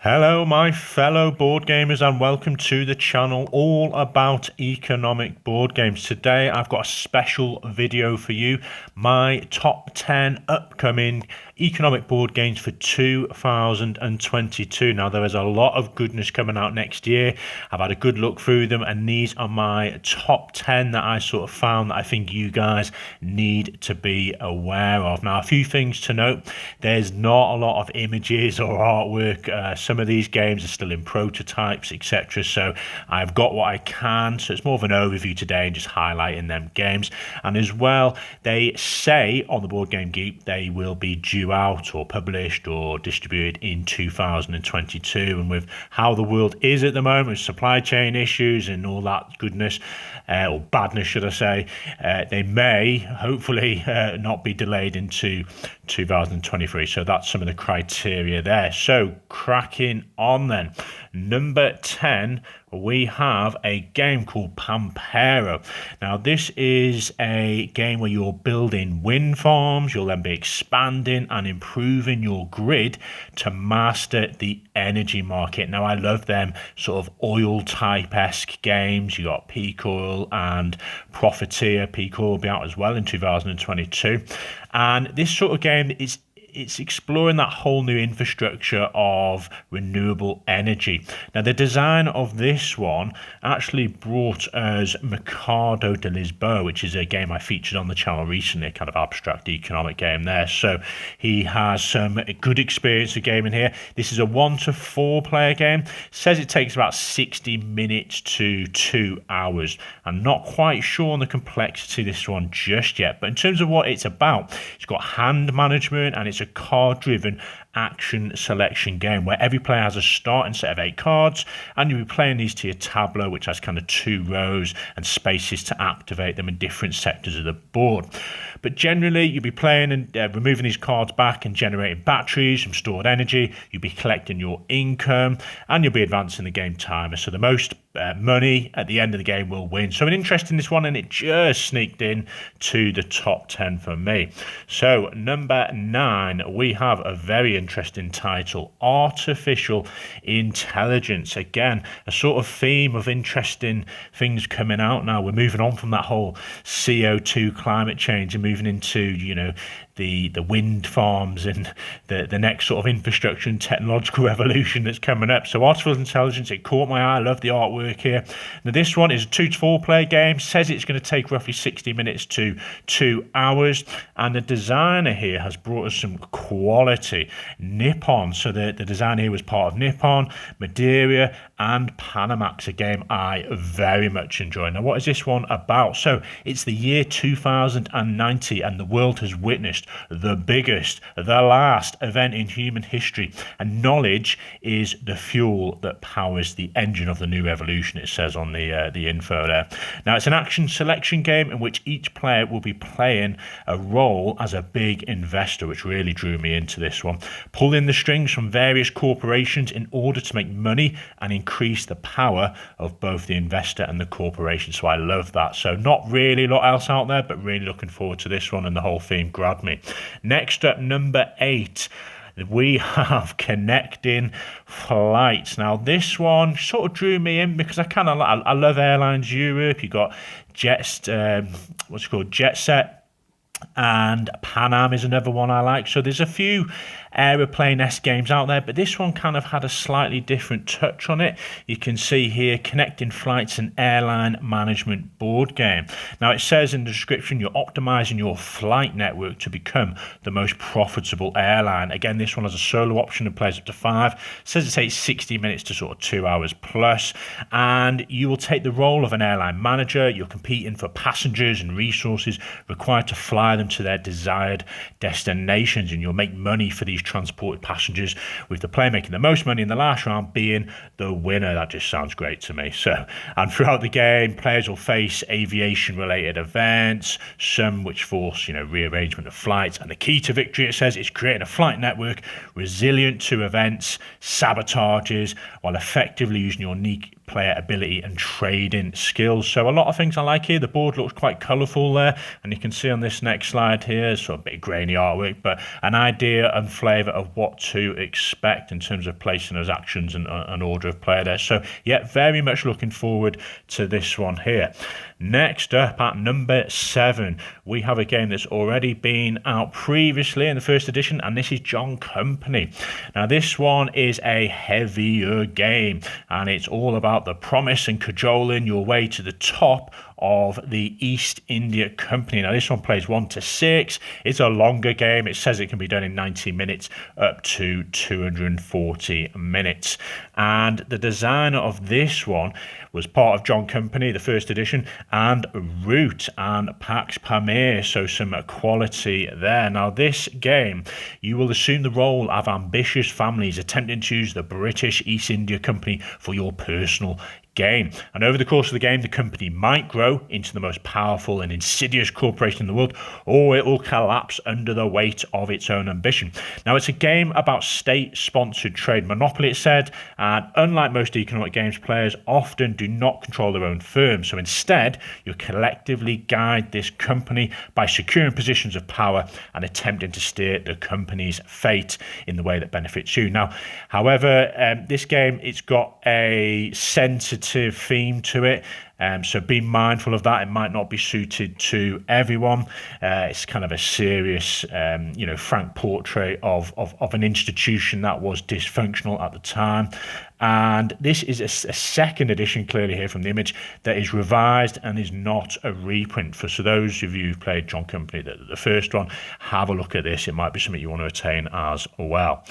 Hello, my fellow board gamers, and welcome to the channel all about economic board games. Today, I've got a special video for you, my top 10 upcoming economic board games for 2022. Now, there is a lot of goodness coming out next year. I've had a good look through them, and these are my top 10 that I sort of found that I think you guys need to be aware of. Now, a few things to note. There's not a lot of images or artwork. Some of these games are still in prototypes, etc. So I've got what I can. So it's more of an overview today and just highlighting them games. And as well, they say on the Board Game Geek they will be due out or published or distributed in 2022. And with how the world is at the moment, with supply chain issues and all that goodness, or badness, should I say, they may hopefully not be delayed into 2023. So that's some of the criteria there. So cracking on then. Number 10, we have a game called Pampero. Now, this is a game where you're building wind farms. You'll then be expanding and improving your grid to master the energy market. Now, I love them sort of oil type-esque games. You got Peak Oil and Profiteer. Peak Oil will be out as well in 2022. And this sort of game is it's exploring that whole new infrastructure of renewable energy. Now, the design of this one actually brought us Mercado de Lisboa, which is a game I featured on the channel recently, a kind of abstract economic game there. So he has some good experience of gaming here. This is a 1 to 4 player game. It says it takes about 60 minutes to 2 hours. I'm not quite sure on the complexity of this one just yet, but in terms of what it's about, it's got hand management and it's a card-driven action selection game where every player has a starting set of 8 cards, and you'll be playing these to your tableau, which has kind of 2 rows and spaces to activate them in different sectors of the board. But generally, you'll be playing and removing these cards back and generating batteries from stored energy. You'll be collecting your income, and you'll be advancing the game timer. So the most money at the end of the game will win. So an interest in this one, and it just sneaked in to the top 10 for me. So number 9, we have a very interesting title, Artificial Intelligence. Again, a sort of theme of interesting things coming out now. We're moving on from that whole CO2 climate change and moving into, you know, the wind farms and the next sort of infrastructure and technological revolution that's coming up. So artificial intelligence, it caught my eye. I love the artwork here. Now, this one is a 2 to 4 player game. Says it's going to take roughly 60 minutes to 2 hours. And the designer here has brought us some quality. Nippon. So the design here was part of Nippon, Madeira, and Panamax, a game I very much enjoy. Now, what is this one about? So it's the year 2090, and the world has witnessed the biggest, the last event in human history, and knowledge is the fuel that powers the engine of the new revolution, it says on the info there. Now, it's an action selection game in which each player will be playing a role as a big investor, which really drew me into this one, pulling the strings from various corporations in order to make money and increase the power of both the investor and the corporation. So I love that. So not really a lot else out there, but really looking forward to this one, and the whole theme grabbed me. Next up, number 8, we have Connecting Flights. Now, this one sort of drew me in because I love Airlines Europe. You got JetSet, and Pan Am is another one I like. So there's a few aeroplane-esque games out there, but this one kind of had a slightly different touch on it. You can see here, Connecting Flights, an airline management board game. Now, it says in the description, you're optimizing your flight network to become the most profitable airline. Again, this one has a solo option that plays up to 5. It says it takes 60 minutes to sort of 2 hours plus, and you will take the role of an airline manager. You're competing for passengers and resources required to fly them to their desired destinations, and you'll make money for these transported passengers, with the player making the most money in the last round being the winner. That just sounds great to me. So, and throughout the game, players will face aviation related events, some which force, rearrangement of flights, and the key to victory, it says, is creating a flight network resilient to events, sabotages, while effectively using your player ability and trading skills. So a lot of things I like here. The board looks quite colourful there, and you can see on this next slide here, sort of a bit of grainy artwork, but an idea and flavour of what to expect in terms of placing those actions and order of play there. So yeah, very much looking forward to this one here. Next up at number 7, we have a game that's already been out previously in the first edition, and this is John Company. Now this one is a heavier game, and it's all about the promise and cajoling your way to the top of the East India Company. Now this one plays 1 to 6. It's a longer game. It says it can be done in 90 minutes up to 240 minutes. And the designer of this one was part of John Company, the first edition, and Root and Pax Pamir, so some quality there. Now this game, you will assume the role of ambitious families attempting to use the British East India Company for your personal game. And over the course of the game, the company might grow into the most powerful and insidious corporation in the world, or it will collapse under the weight of its own ambition. Now, it's a game about state-sponsored trade monopoly, it said, and unlike most economic games, players often do not control their own firm. So instead, you collectively guide this company by securing positions of power and attempting to steer the company's fate in the way that benefits you. Now, however, this game, it's got a sensitive theme to it, so be mindful of that. It might not be suited to everyone. It's kind of a serious, frank portrait of an institution that was dysfunctional at the time. And this is a second edition, clearly here from the image, that is revised and is not a reprint. So those of you who've played John Company, the first one, have a look at this. It might be something you want to attain as well.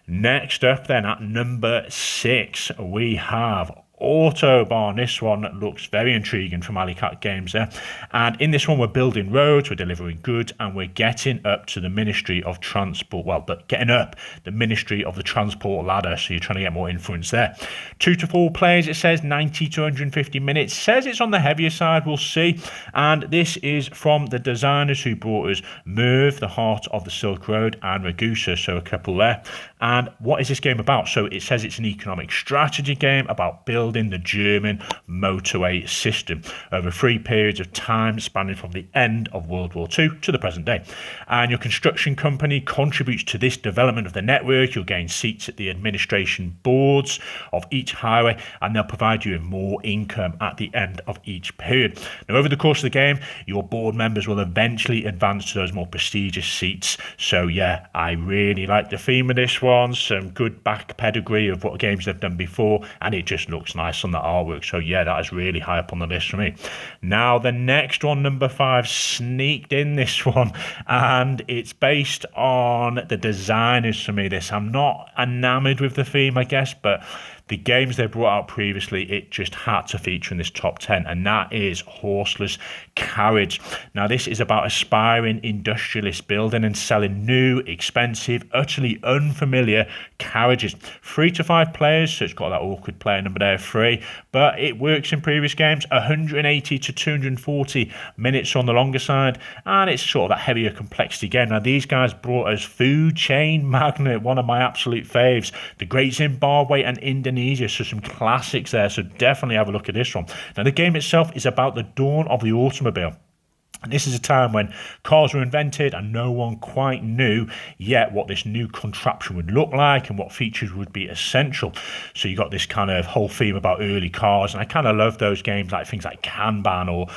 Next up then, at number 6, we have Autobahn. This one looks very intriguing from Alicat Games there. And in this one, we're building roads, we're delivering goods, and we're getting up to the Ministry of Transport. Well, but getting up the Ministry of the Transport ladder, so you're trying to get more influence there. 2 to 4 players, it says, 90 to 150 minutes. Says it's on the heavier side, we'll see. And this is from the designers who brought us Merv, the Heart of the Silk Road, and Ragusa, so a couple there. And what is this game about? So it says it's an economic strategy game about building the German motorway system over 3 periods of time spanning from the end of World War II to the present day. And your construction company contributes to this development of the network. You'll gain seats at the administration boards of each highway, and they'll provide you with more income at the end of each period. Now, over the course of the game, your board members will eventually advance to those more prestigious seats. So yeah, I really like the theme of this one. Some good back pedigree of what games they've done before, and it just looks nice on the artwork. So yeah, that is really high up on the list for me. Now the next one, number 5, sneaked in this one, and it's based on the designers for me. I'm not enamored with the theme, I guess, but the games they brought out previously, it just had to feature in this top 10, and that is Horseless Carriage. Now, this is about aspiring industrialists building and selling new, expensive, utterly unfamiliar carriages. 3 to 5 players, so it's got that awkward player number there, 3, but it works in previous games. 180 to 240 minutes on the longer side, and it's sort of that heavier complexity game. Now, these guys brought us Food Chain Magnate, one of my absolute faves, The Great Zimbabwe and Indonesia, so some classics there, so definitely have a look at this one. Now, the game itself is about the dawn of the automobile. And this is a time when cars were invented and no one quite knew yet what this new contraption would look like and what features would be essential. So you got this kind of whole theme about early cars, and I kind of love those games like things like Kanban or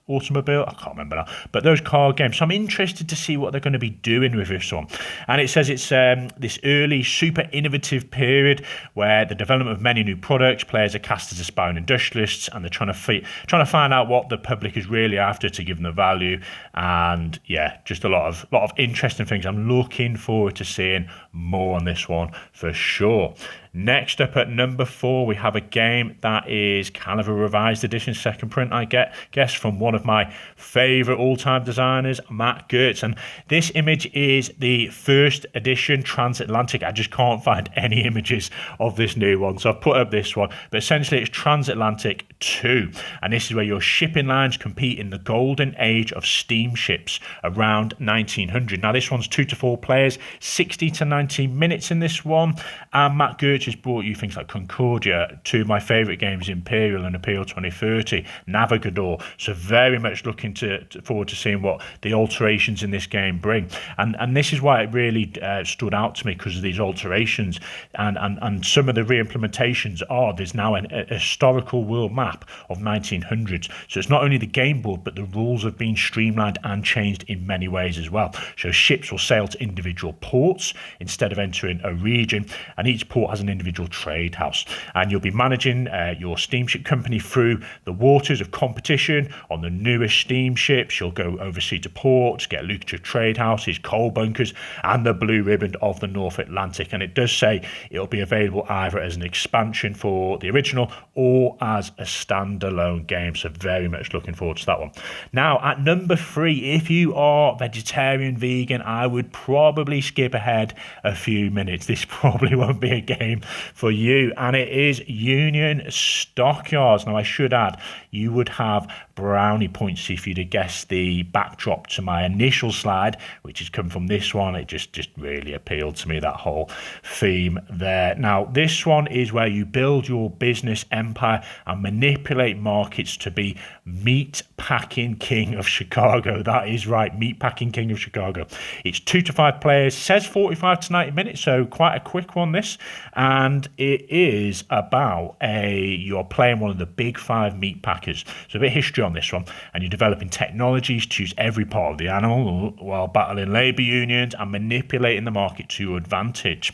Automobile, I can't remember now, but those car games. So I'm interested to see what they're going to be doing with this one. And it says it's this early, super innovative period where the development of many new products, players are cast as aspiring industrialists, and they're trying to find out what the public is really after to give them the value. And yeah, just a lot of interesting things. I'm looking forward to seeing more on this one for sure. Next up at number 4, we have a game that is kind of a revised edition, second print, I guess, from one of my favourite all-time designers, Matt Gertz. And this image is the first edition Transatlantic. I just can't find any images of this new one, so I've put up this one. But essentially, it's Transatlantic 2. And this is where your shipping lines compete in the golden age of steamships around 1900. Now, this one's 2 to 4 players, 60 to 90 minutes in this one. And Matt Gertz has brought you things like Concordia, two of my favourite games, Imperial and Imperial 2030, Navigador. So very much looking forward to seeing what the alterations in this game bring. And this is why it really stood out to me, because of these alterations and some of the re-implementations there's now a historical world map of 1900s. So it's not only the game board, but the rules have been streamlined and changed in many ways as well. So ships will sail to individual ports instead of entering a region, and each port has an individual trade house. And you'll be managing your steamship company through the waters of competition on the newest steamships. You'll go overseas to ports, get lucrative trade houses, coal bunkers, and the blue ribbon of the North Atlantic. And it does say it'll be available either as an expansion for the original or as a standalone game. So very much looking forward to that one. Now, at number 3, if you are vegetarian, vegan, I would probably skip ahead a few minutes. This probably won't be a game for you, and it is Union Stockyards. Now, I should add, you would have brownie points if you'd have guessed the backdrop to my initial slide, which has come from this one. It just really appealed to me, that whole theme there. Now, this one is where you build your business empire and manipulate markets to be meat packing king of Chicago. That is right, meat packing king of Chicago. It's 2 to 5 players, says 45 to 90 minutes, so quite a quick one this. And it is about you're playing one of the big 5 meat packers. So a bit of history on this one, and you're developing technologies to use every part of the animal while battling labour unions and manipulating the market to your advantage.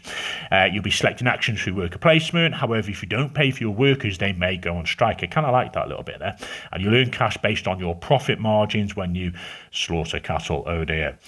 You'll be selecting actions through worker placement. However, if you don't pay for your workers, they may go on strike. I kind of like that a little bit there. And you'll earn cash based on your profit margins when you slaughter cattle. Oh dear.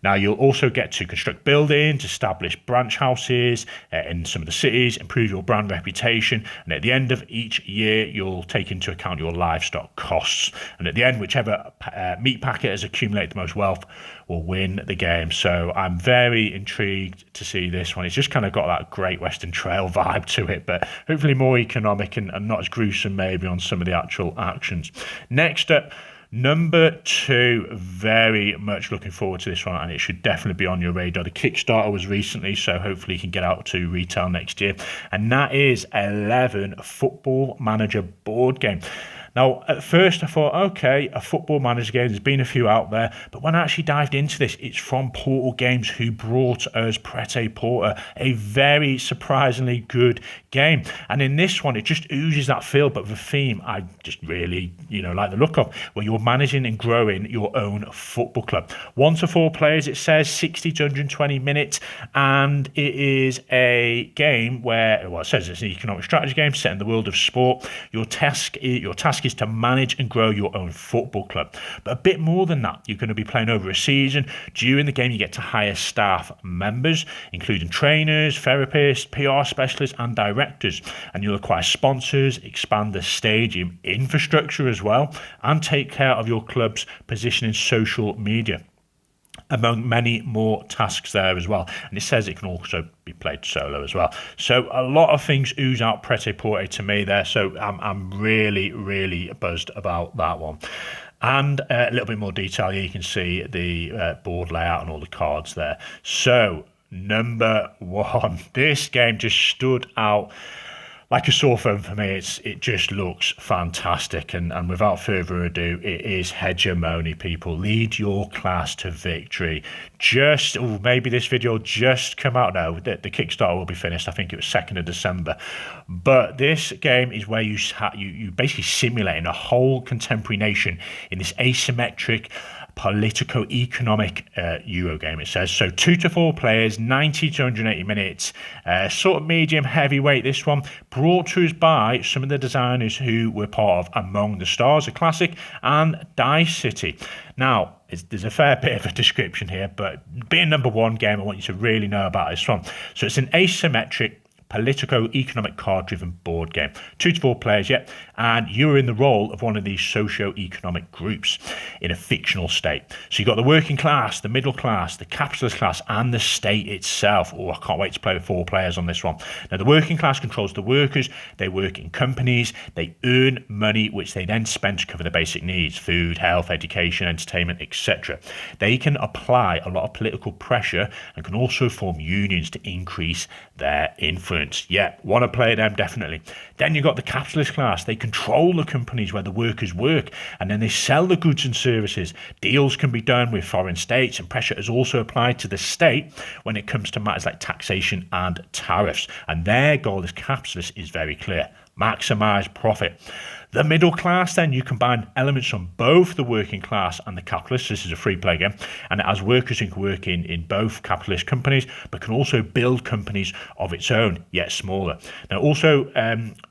Now, you'll also get to construct buildings, establish branch houses in some of the cities, improve your brand reputation, and at the end of each year, you'll take into account your livestock costs. And at the end, whichever meat packer has accumulated the most wealth will win the game. So I'm very intrigued to see this one. It's just kind of got that Great Western Trail vibe to it, but hopefully more economic and not as gruesome maybe on some of the actual actions. Next up, number 2, very much looking forward to this one, and it should definitely be on your radar. The Kickstarter was recently, so hopefully you can get out to retail next year, and that is 11 Football Manager board game. Now, at first I thought, okay, a Football Manager game, there's been a few out there, but when I actually dived into this, it's from Portal Games, who brought us Prêt-à-Porter, a very surprisingly good game. And in this one, it just oozes that feel, but the theme I just really, like the look of, where you're managing and growing your own football club. 1 to 4 players, it says 60 to 120 minutes, and it is a game where, it says it's an economic strategy game set in the world of sport. Your task is to manage and grow your own football club. But a bit more than that, you're going to be playing over a season. During the game, you get to hire staff members, including trainers, therapists, PR specialists, and directors. And you'll acquire sponsors, expand the stadium infrastructure as well, and take care of your club's position in social media, among many more tasks there as well. And it says it can also be played solo as well. So a lot of things ooze out Prêt-à-Porter to me there. So I'm really, really buzzed about that one. And a little bit more detail here. You can see the board layout and all the cards there. So number 1, this game just stood out like a sore thumb for me. It just looks fantastic, and without further ado, it is Hegemony, people. Lead your class to victory. Maybe this video just come out now. The Kickstarter will be finished. I think it was 2nd of December. But this game is where you basically simulating a whole contemporary nation in this asymmetric politico-economic Euro game, it says. So 2 to 4 players, 90 to 180 minutes, sort of medium heavyweight, this one, brought to us by some of the designers who were part of Among the Stars, a classic, and Dice City. Now, there's a fair bit of a description here, but being number 1 game, I want you to really know about this one. So it's an asymmetric politico-economic card-driven board game. 2 to 4 players, yeah, and you're in the role of one of these socio-economic groups in a fictional state. So you've got the working class, the middle class, the capitalist class, and the state itself. Oh, I can't wait to play with 4 players on this one. Now, the working class controls the workers. They work in companies. They earn money, which they then spend to cover the basic needs: food, health, education, entertainment, etc. They can apply a lot of political pressure and can also form unions to increase their influence. Yeah, want to play them, definitely. Then you've got the capitalist class. They control the companies where the workers work, and then they sell the goods and services. Deals can be done with foreign states, and pressure is also applied to the state when it comes to matters like taxation and tariffs. And their goal as capitalists is very clear: maximize profit. The middle class, then, you combine elements from both the working class and the capitalists. This is a free play game, and it has workers who can work in both capitalist companies, but can also build companies of its own, yet smaller. Now, also,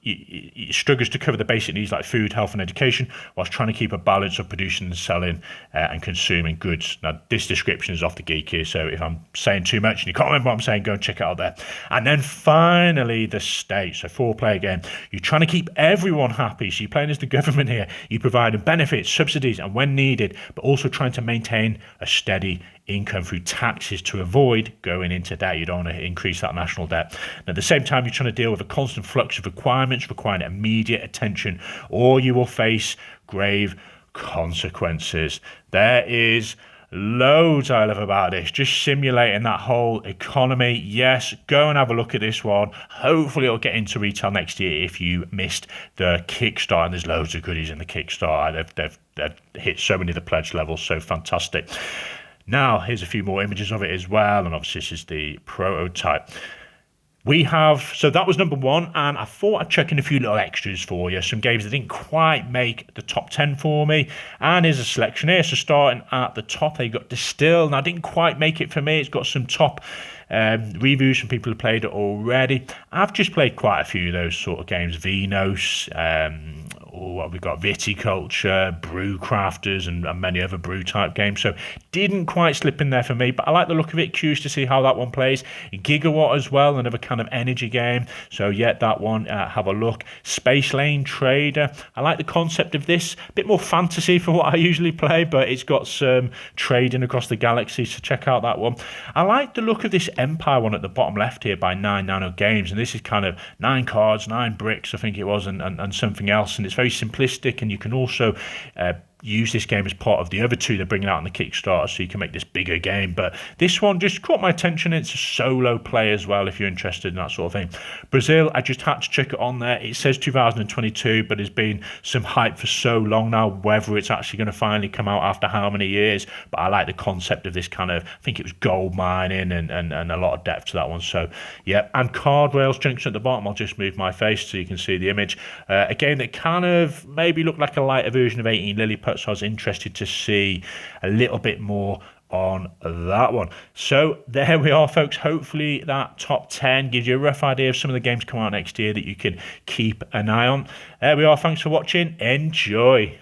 it struggles to cover the basic needs like food, health, and education, whilst trying to keep a balance of producing and selling and consuming goods. Now, this description is off the geek here, so if I'm saying too much and you can't remember what I'm saying, go and check it out there. And then finally, the state. So 4-player game. You're trying to keep everyone happy, so you're playing as the government here. You provide benefits, subsidies, and when needed, but also trying to maintain a steady income through taxes to avoid going into debt. You don't want to increase that national debt. And at the same time, you're trying to deal with a constant flux of requirements requiring immediate attention, or you will face grave consequences. There is loads I love about this, just simulating that whole economy. Yes, go and have a look at this one. Hopefully it'll get into retail next year if you missed the Kickstarter, and there's loads of goodies in the Kickstarter. They've hit so many of the pledge levels, so fantastic. Now, here's a few more images of it as well, and obviously this is the prototype. So that was number 1, and I thought I'd chuck in a few little extras for you, some games that didn't quite make the top 10 for me, and here's a selection here. So starting at the top, they got Distill. Now, I didn't quite make it for me. It's got some top reviews from people who played it already. I've just played quite a few of those sort of games. Vinos, what have we got? Viticulture, Brew Crafters, and many other brew type games. So didn't quite slip in there for me, but I like the look of it. Curious to see how that one plays. Gigawatt as well, another kind of energy game. So yeah, that one, have a look. Space Lane Trader. I like the concept of this. A bit more fantasy for what I usually play, but it's got some trading across the galaxy, so check out that one. I like the look of this Empire one at the bottom left here by 9 Nano Games, and this is kind of 9 cards, 9 bricks, I think it was, and something else, and it's very simplistic, and you can also use this game as part of the other 2 they're bringing out on the Kickstarter, so you can make this bigger game. But this one just caught my attention. It's a solo play as well if you're interested in that sort of thing. Brazil, I just had to check it on there. It says 2022, but there's been some hype for so long now, whether it's actually going to finally come out after how many years. But I like the concept of this kind of, I think it was gold mining and a lot of depth to that one. So yeah, and Card Rails Junction at the bottom. I'll just move my face so you can see the image. A game that kind of maybe looked like a lighter version of 18 Lilliput, so I was interested to see a little bit more on that one. So there we are, folks. Hopefully that top 10 gives you a rough idea of some of the games coming out next year that you can keep an eye on. There we are. Thanks for watching. Enjoy.